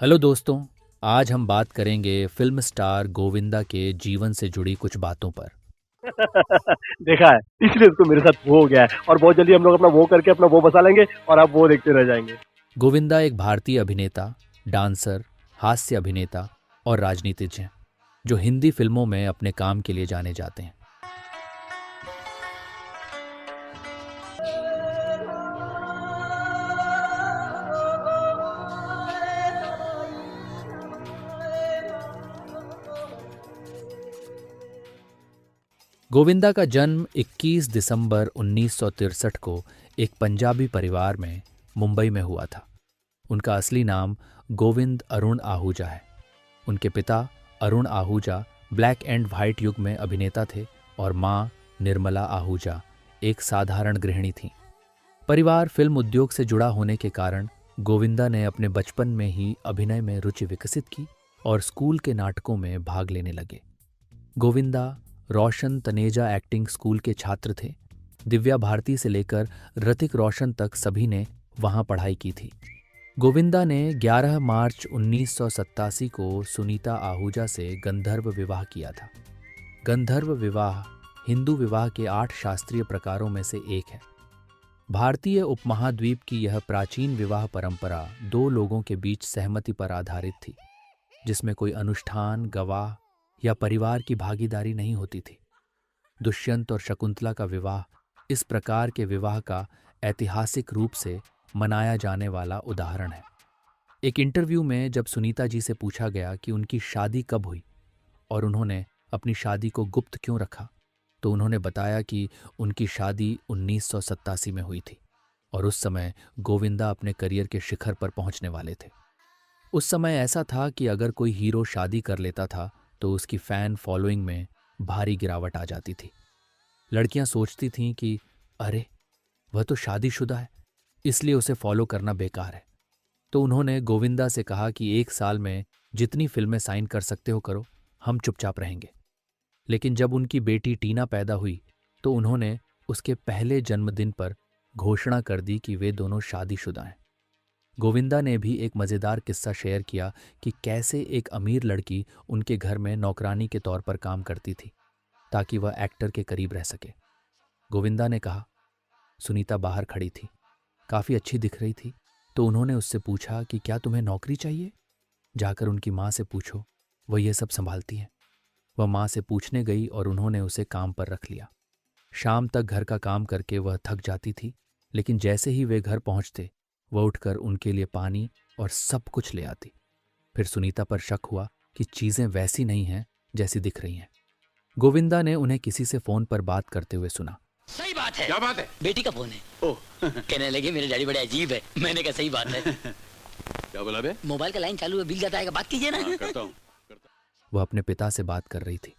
Hello दोस्तों। आज हम बात करेंगे फिल्म स्टार गोविंदा के जीवन से जुड़ी कुछ बातों पर। देखा है, इसलिए उसको मेरे साथ वो हो गया है और बहुत जल्दी हम लोग अपना वो करके अपना वो बसा लेंगे और आप वो देखते रह जाएंगे। गोविंदा एक भारतीय अभिनेता, डांसर, हास्य अभिनेता और राजनीतिज्ञ हैं जो हिंदी फिल्मों में अपने काम के लिए जाने जाते हैं। गोविंदा का जन्म 21 दिसंबर 1963 को एक पंजाबी परिवार में मुंबई में हुआ था। उनका असली नाम गोविंद अरुण आहूजा है। उनके पिता Arun Ahuja black and white युग में अभिनेता थे और मां निर्मला आहूजा एक साधारण गृहिणी थीं। परिवार फिल्म उद्योग से जुड़ा होने के कारण गोविंदा ने अपने बचपन में ही अभिनय में रुचि विकसित की और स्कूल के नाटकों में भाग लेने लगे। गोविंदा रोशन तनेजा एक्टिंग स्कूल के छात्र थे। दिव्या भारती से लेकर ऋतिक रोशन तक सभी ने वहां पढ़ाई की थी। गोविंदा ने 11 मार्च 1987 को सुनीता आहूजा से गंधर्व विवाह किया था। गंधर्व विवाह हिंदू विवाह के 8 शास्त्रीय प्रकारों में से एक है। भारतीय उपमहाद्वीप की यह प्राचीन विवाह परंपरा 2 लोगों के बीच सहमति पर आधारित थी, जिसमें कोई अनुष्ठान, गवाह या परिवार की भागीदारी नहीं होती थी। दुष्यंत और शकुंतला का विवाह इस प्रकार के विवाह का ऐतिहासिक रूप से मनाया जाने वाला उदाहरण है। एक इंटरव्यू में जब सुनीता जी से पूछा गया कि उनकी शादी कब हुई और उन्होंने अपनी शादी को गुप्त क्यों रखा, तो उन्होंने बताया कि उनकी शादी 1987 में हुई थी और उस समय गोविंदा अपने करियर के शिखर पर पहुंचने वाले थे। उस समय ऐसा था कि अगर कोई हीरो शादी कर लेता था तो उसकी फैन फॉलोइंग में भारी गिरावट आ जाती थी। लड़कियां सोचती थीं कि अरे, वह तो शादीशुदा है, इसलिए उसे फॉलो करना बेकार है। तो उन्होंने गोविंदा से कहा कि 1 साल में जितनी फिल्में साइन कर सकते हो करो, हम चुपचाप रहेंगे। लेकिन जब उनकी बेटी टीना पैदा हुई तो उन्होंने उसके पहले जन्मदिन पर घोषणा कर दी कि वे दोनों शादीशुदा हैं। गोविंदा ने भी एक मज़ेदार किस्सा शेयर किया कि कैसे एक अमीर लड़की उनके घर में नौकरानी के तौर पर काम करती थी ताकि वह एक्टर के करीब रह सके। गोविंदा ने कहा, सुनीता बाहर खड़ी थी, काफ़ी अच्छी दिख रही थी, तो उन्होंने उससे पूछा कि क्या तुम्हें नौकरी चाहिए? जाकर उनकी माँ से पूछो, वह ये सब संभालती है। वह माँ से पूछने गई और उन्होंने उसे काम पर रख लिया। शाम तक घर का काम करके वह थक जाती थी, लेकिन जैसे ही वे घर पहुंचते वह उठकर उनके लिए पानी और सब कुछ ले आती। फिर सुनीता पर शक हुआ कि चीजें वैसी नहीं हैं जैसी दिख रही हैं। गोविंदा ने उन्हें किसी से फोन पर बात करते हुए सुना। सही बात है। क्या बात है? बेटी का फोन है। ओह कहने लगे मेरे डैडी बड़े अजीब है। मैंने कहा सही बात है। क्या बोला बे? मोबाइल का लाइन चालू है, बिल जाता है, बात कीजिए ना। करता हूँ। वह अपने पिता से बात कर रही थी।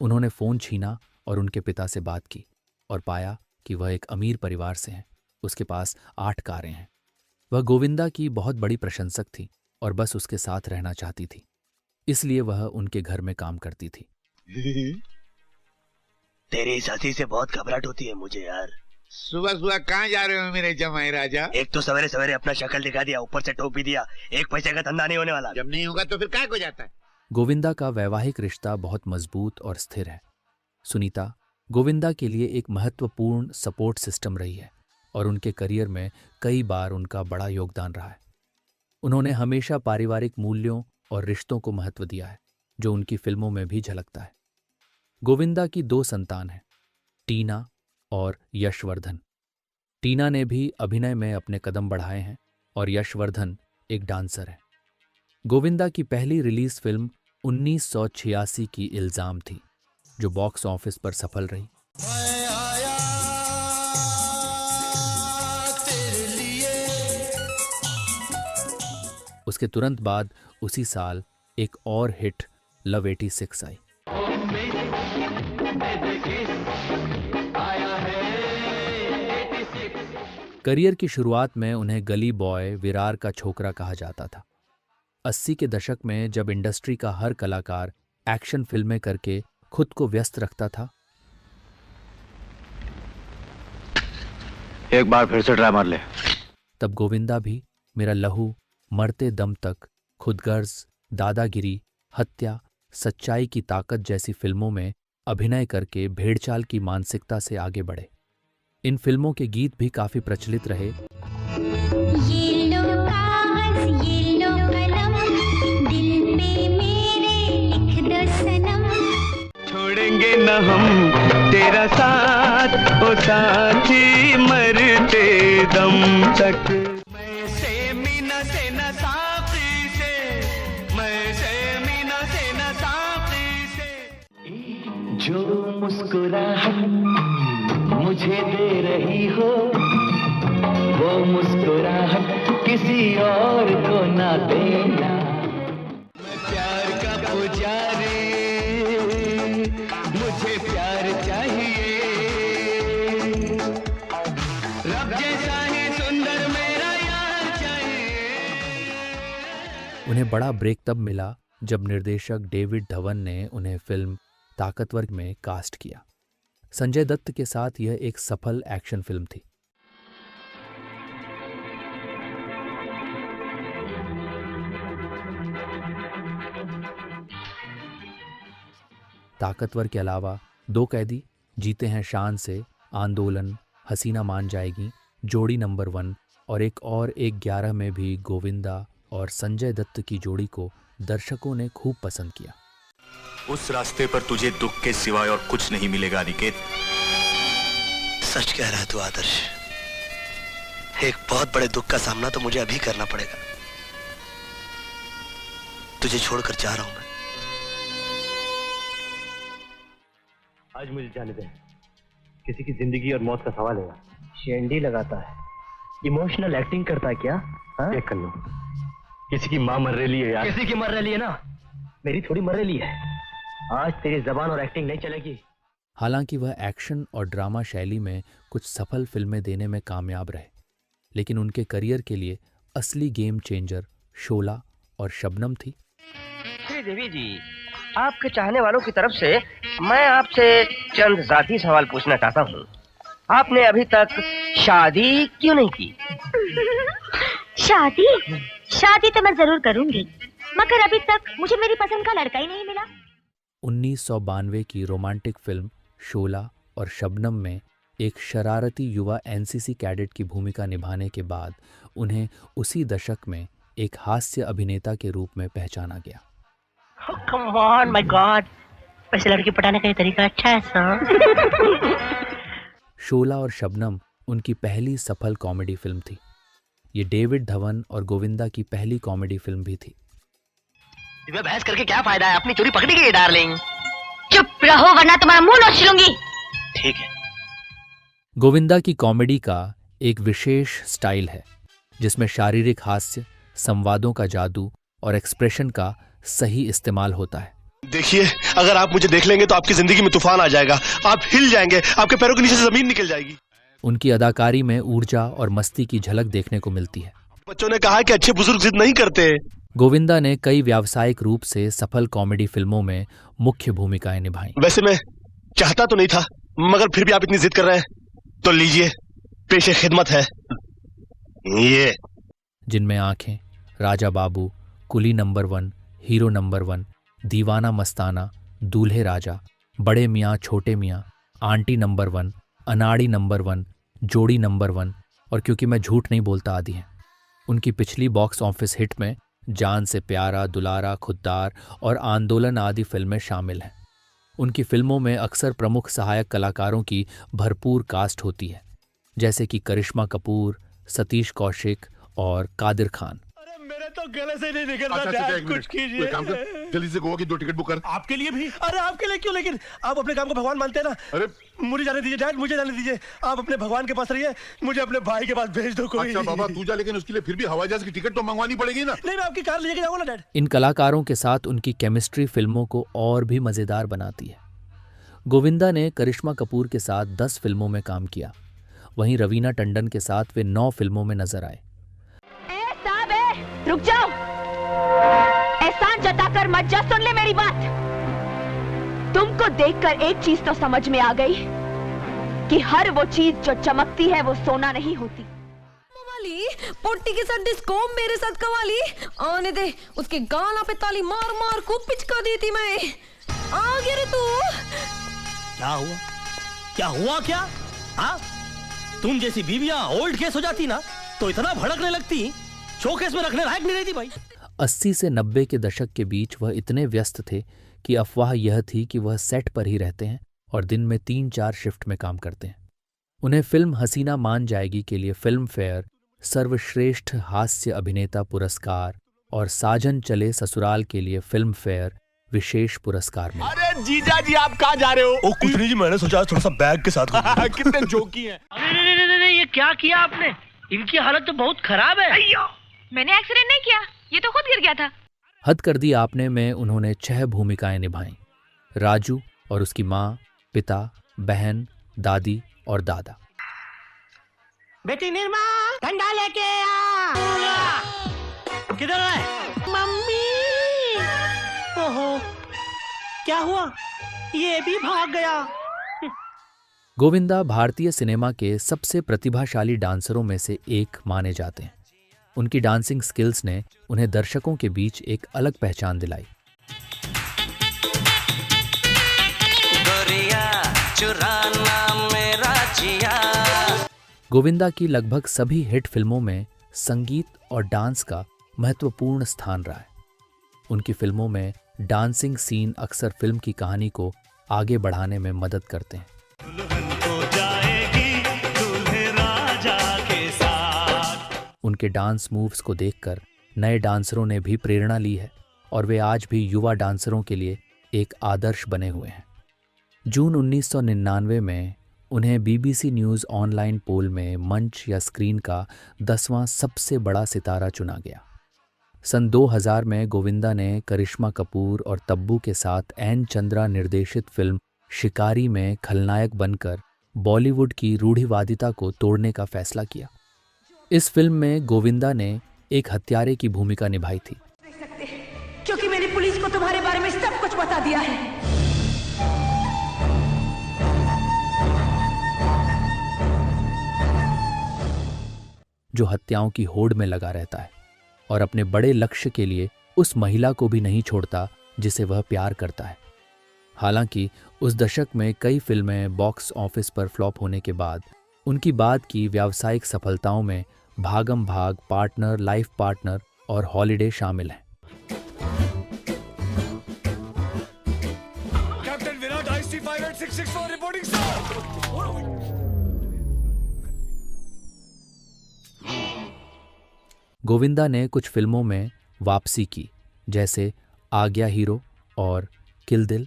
उन्होंने फोन छीना और उनके पिता से बात की और पाया कि वह एक अमीर परिवार से हैं। उसके पास 8 कारें हैं। वह गोविंदा की बहुत बड़ी प्रशंसक थी और बस उसके साथ रहना चाहती थी, इसलिए वह उनके घर में काम करती थी। तेरी साथी से बहुत घबराहट होती है मुझे यार। सुबह सुबह कहाँ जा रहे हो मेरे जमाई राजा? एक तो सवेरे सवेरे अपना शक्ल दिखा दिया, ऊपर से टोक भी दिया। 1 पैसे का धंधा नहीं होने वाला। जब नहीं होगा तो फिर क्या हो जाता है? गोविंदा का वैवाहिक रिश्ता बहुत मजबूत और स्थिर है। सुनीता गोविंदा के लिए एक महत्वपूर्ण सपोर्ट सिस्टम रही है और उनके करियर में कई बार उनका बड़ा योगदान रहा है। उन्होंने हमेशा पारिवारिक मूल्यों और रिश्तों को महत्व दिया है, जो उनकी फिल्मों में भी झलकता है। गोविंदा की 2 संतान हैं, टीना और यशवर्धन। टीना ने भी अभिनय में अपने कदम बढ़ाए हैं और यशवर्धन एक डांसर है। गोविंदा की पहली रिलीज फिल्म 1986 की इल्जाम थी, जो बॉक्स ऑफिस पर सफल रही। उसके तुरंत बाद उसी साल एक और हिट लव 86 आई। करियर की शुरुआत में उन्हें गली बॉय, विरार का छोकरा कहा जाता था। 80 के दशक में जब इंडस्ट्री का हर कलाकार एक्शन फिल्में करके खुद को व्यस्त रखता था, एक बार फिर से ट्राई मार ले। तब गोविंदा भी मेरा लहू मरते दम तक खुदगर्ज, दादागिरी, हत्या, सच्चाई की ताकत जैसी फिल्मों में अभिनय करके भेड़चाल की मानसिकता से आगे बढ़े। इन फिल्मों के गीत भी काफी प्रचलित रहे। ये लो कागज, ये लो कलम, दिल पे मेरे लिख दो सनम। छोड़ेंगे न हम तेरा साथ, ओ साथी मरते दम तक। मैं से मीना से न साथी से, मैं से मीना से न साथी से। जो मुस्कुराहट मुझे दे रही हो, वो मुस्कुराहट किसी और को ना देना। मैं प्यार का पुजारी, मुझे प्यार चाहिए, रब जैसा ही सुंदर मेरा यार चाहिए। उन्हें बड़ा ब्रेक तब मिला जब निर्देशक डेविड धवन ने उन्हें फिल्म ताकतवर में कास्ट किया। संजय दत्त के साथ यह एक सफल एक्शन फिल्म थी। ताकतवर के अलावा दो कैदी, जीते हैं शान से, आंदोलन, हसीना मान जाएगी, जोड़ी नंबर 1 और एक 11 में भी गोविंदा और संजय दत्त की जोड़ी को दर्शकों ने खूब पसंद किया। उस रास्ते पर तुझे दुख के सिवाय और कुछ नहीं मिलेगा अनिकेत। सच कह रहा है तू आदर्श, एक बहुत बड़े दुख का सामना तो मुझे अभी करना पड़ेगा। तुझे छोड़कर जा रहा हूं मैं। आज मुझे जाने दे, किसी की जिंदगी और मौत का सवाल है। शेंडी लगाता है, इमोशनल एक्टिंग करता है क्या? चेक कर लो, किसी की माँ मर रही है यार। किसी की मर रही है ना, मेरी थोड़ी मर रही है। आज तेरी जबान और एक्टिंग नहीं चलेगी। हालांकि वह एक्शन और ड्रामा शैली में कुछ सफल फिल्में देने में कामयाब रहे, लेकिन उनके करियर के लिए असली गेम चेंजर शोला और शबनम थी। देवी जी, आपके चाहने वालों की तरफ से मैं आपसे चंद जाती सवाल पूछना चाहता हूँ। आपने अभी तक शादी क्यों नहीं की? शादी तो मैं जरूर करूंगी, मगर अभी तक मुझे मेरी पसंद का लड़का ही नहीं मिला। 1992 की रोमांटिक फिल्म शोला और शबनम में एक शरारती युवा एनसीसी कैडेट की भूमिका निभाने के बाद उन्हें उसी दशक में एक हास्य अभिनेता के रूप में पहचाना गया। Come on, my God, वैसे लड़की पटाने का ये तरीका अच्छा है सर। शोला और शबनम उनकी पहली सफल कॉमेडी फिल्म थी। ये डेविड धवन और गोविंदा की पहली कॉमेडी फिल्म भी थी। तुम्हें बहस करके क्या फायदा है, अपनी चोरी पकड़ी गई डार्लिंग। चुप रहो वरना तुम्हारा मुंह नोच लूंगी। ठीक है। गोविंदा की कॉमेडी का एक विशेष स्टाइल है जिसमें शारीरिक हास्य, संवादों का जादू और एक्सप्रेशन का सही इस्तेमाल होता है। देखिए, अगर आप मुझे देख लेंगे तो आपकी जिंदगी में तूफान आ जाएगा, आप हिल जाएंगे, आपके पैरों के नीचे से जमीन निकल जाएगी। उनकी अदाकारी में ऊर्जा और मस्ती की झलक देखने को मिलती है। बच्चों ने कहा कि अच्छे बुजुर्ग जिद नहीं करते। गोविंदा ने कई व्यावसायिक रूप से सफल कॉमेडी फिल्मों में मुख्य भूमिकाएं निभाई। वैसे मैं चाहता तो नहीं था, मगर फिर भी आप इतनी जिद कर रहे हैं तो लीजिए, पेशे खिदमत है ये। जिनमें आंखें, राजा बाबू, कुली नंबर 1, हीरो नंबर 1, दीवाना मस्ताना, दूल्हे राजा, बड़े मियाँ छोटे मियाँ, आंटी नंबर 1, अनाड़ी नंबर 1, जोड़ी नंबर 1 और क्योंकि मैं झूठ नहीं बोलता आदि हैं। उनकी पिछली बॉक्स ऑफिस हिट में जान से प्यारा, दुलारा, खुद्दार और आंदोलन आदि फिल्में शामिल हैं। उनकी फिल्मों में अक्सर प्रमुख सहायक कलाकारों की भरपूर कास्ट होती है, जैसे कि करिश्मा कपूर, सतीश कौशिक और कादिर खान। मेरे तो गले से नहीं निकल रहा। अच्छा, कुछ कीजिए। काम कर, जल्दी से गोवा की 2 टिकट बुक कर। आपके लिए भी? अरे आपके लिए क्यों, लेकिन आप अपने काम को भगवान मानते हैं ना। अरे मुझे जाने दीजिए डैड, मुझे जाने दीजिए। आप अपने भगवान के पास रहिए, मुझे अपने भाई के पास भेज दो कोई। अच्छा बाबा तू जा, लेकिन उसके लिए फिर भी हवाई जहाज की टिकट तो मंगवानी पड़ेगी ना। नहीं, मैं आपकी कार लेके जाऊंगा ना डैड। इन कलाकारों के साथ उनकी केमिस्ट्री फिल्मों को और भी मजेदार बनाती है। गोविंदा ने करिश्मा कपूर के साथ 10 फिल्मों में काम किया, वहीं रवीना टंडन के साथ वे 9 फिल्मों में नजर आए। रुक जाओ, एहसान जताकर मत जा, सुन ले मेरी बात। तुमको देखकर एक चीज तो समझ में आ गई कि हर वो चीज जो चमकती है वो सोना नहीं होती। वाली पोटी के साथ डिस्को, मेरे साथ कवाली, आने दे उसके गाना पे ताली मार मार खूब पिचका दी थी मैं। आ गया रे तू। क्या हुआ? क्या हुआ क्या? हाँ, तुम जैसी बीवियां ओल्ड केस हो जाती ना तो इतना भड़कने लगती, शोकेस में रखने लायक नहीं रहती भाई। 80 से 90 के दशक के बीच वह इतने व्यस्त थे कि अफवाह यह थी कि वह सेट पर ही रहते हैं और दिन में 3-4 शिफ्ट में काम करते हैं। उन्हें फिल्म हसीना मान जाएगी के लिए फिल्म फेयर, सर्वश्रेष्ठ हास्य अभिनेता पुरस्कार और साजन चले ससुराल के लिए फिल्म फेयर विशेष पुरस्कार मिले। अरे जीजा जी आप कहाँ जा रहे हो? ओ कुछ नहीं जी, मैंने सोचा थोड़ा सा बैग के साथ कितने जोकी हैं। नहीं, ये क्या किया आपने? इनकी हालत तो बहुत खराब है। मैंने एक्सीडेंट नहीं किया, ये तो खुद गिर गया था। हद कर दी आपने में उन्होंने 6 भूमिकाएं निभाईं। राजू और उसकी माँ, पिता, बहन, दादी और दादा। बेटी निर्मा, ठंडा लेके आ। किधर है? मम्मी। ओहो, क्या हुआ? ये भी भाग गया। गोविंदा भारतीय सिनेमा के सबसे प्रतिभाशाली डांसरों में से एक माने जाते हैं। उनकी डांसिंग स्किल्स ने उन्हें दर्शकों के बीच एक अलग पहचान दिलाई। गोविंदा की लगभग सभी हिट फिल्मों में संगीत और डांस का महत्वपूर्ण स्थान रहा है। उनकी फिल्मों में डांसिंग सीन अक्सर फिल्म की कहानी को आगे बढ़ाने में मदद करते हैं। उनके डांस मूव्स को देखकर नए डांसरों ने भी प्रेरणा ली है और वे आज भी युवा डांसरों के लिए एक आदर्श बने हुए हैं। जून 1999 में उन्हें बीबीसी न्यूज़ ऑनलाइन पोल में मंच या स्क्रीन का 10वां सबसे बड़ा सितारा चुना गया। सन 2000 में गोविंदा ने करिश्मा कपूर और तब्बू के साथ एन चंद्रा निर्देशित फिल्म शिकारी में खलनायक बनकर बॉलीवुड की रूढ़िवादिता को तोड़ने का फैसला किया। इस फिल्म में गोविंदा ने एक हत्यारे की भूमिका निभाई थी। क्योंकि मैंने पुलिस को तुम्हारे बारे में सब कुछ बता दिया है। जो हत्याओं की होड़ में लगा रहता है और अपने बड़े लक्ष्य के लिए उस महिला को भी नहीं छोड़ता जिसे वह प्यार करता है। हालांकि उस दशक में कई फिल्में बॉक्स ऑफिस पर फ्लॉप होने के बाद उनकी बाद की व्यावसायिक सफलताओं में भागम भाग, पार्टनर, लाइफ पार्टनर और हॉलिडे शामिल हैं। Captain Virat IC586664 reporting sir. Govinda ने कुछ फिल्मों में वापसी की, जैसे आ गया हीरो और किल दिल।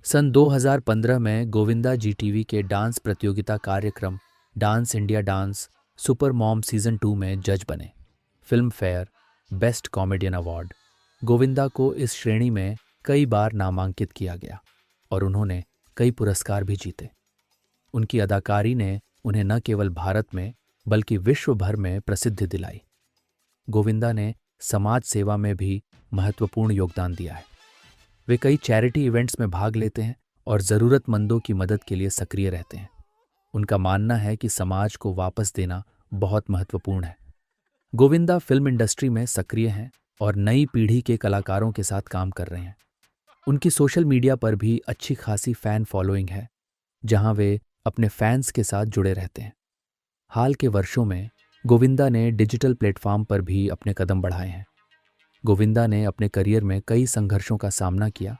सन 2015 में गोविंदा जीटीवी के डांस प्रतियोगिता कार्यक्रम dance India dance super mom season 2 में जज बने। Film fair best comedian award Govinda को इस श्रेणी में कई बार नामांकित किया गया और उन्होंने कई पुरस्कार भी जीते। उनकी अदाकारी ने उन्हें न केवल भारत में बल्कि विश्व भर में प्रसिद्धि दिलाई। गोविंदा ने समाज सेवा में भी महत्वपूर्ण योगदान दिया है। वे कई चैरिटी इवेंट्स में भाग लेते हैं और ज़रूरतमंदों की मदद के लिए सक्रिय रहते हैं। उनका मानना है कि समाज को वापस देना बहुत महत्वपूर्ण है। गोविंदा फिल्म इंडस्ट्री में सक्रिय हैं और नई पीढ़ी के कलाकारों के साथ काम कर रहे हैं। उनकी सोशल मीडिया पर भी अच्छी खासी फ़ैन फॉलोइंग है, जहां वे अपने फैंस के साथ जुड़े रहते हैं। हाल के वर्षों में गोविंदा ने डिजिटल प्लेटफॉर्म पर भी अपने कदम बढ़ाए हैं। गोविंदा ने अपने करियर में कई संघर्षों का सामना किया,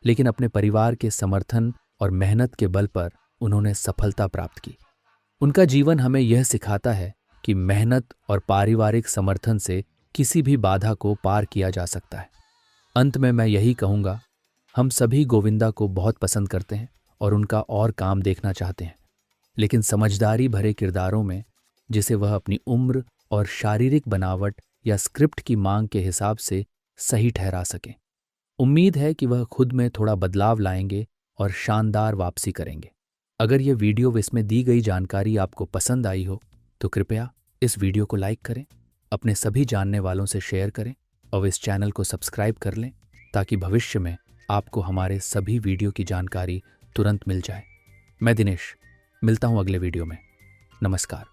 लेकिन अपने परिवार के समर्थन और मेहनत के बल पर उन्होंने सफलता प्राप्त की। उनका जीवन हमें यह सिखाता है कि मेहनत और पारिवारिक समर्थन से किसी भी बाधा को पार किया जा सकता है। अंत में मैं यही कहूँगा, हम सभी गोविंदा को बहुत पसंद करते हैं और उनका और काम देखना चाहते हैं, लेकिन समझदारी भरे किरदारों में, जिसे वह अपनी उम्र और शारीरिक बनावट या स्क्रिप्ट की मांग के हिसाब से सही ठहरा सकें। उम्मीद है कि वह खुद में थोड़ा बदलाव लाएंगे और शानदार वापसी करेंगे। अगर यह वीडियो इसमें दी गई जानकारी आपको पसंद आई हो तो कृपया इस वीडियो को लाइक करें, अपने सभी जानने वालों से शेयर करें और इस चैनल को सब्सक्राइब कर लें ताकि भविष्य में आपको हमारे सभी वीडियो की जानकारी तुरंत मिल जाए। मैं दिनेश मिलता हूं अगले वीडियो में। नमस्कार।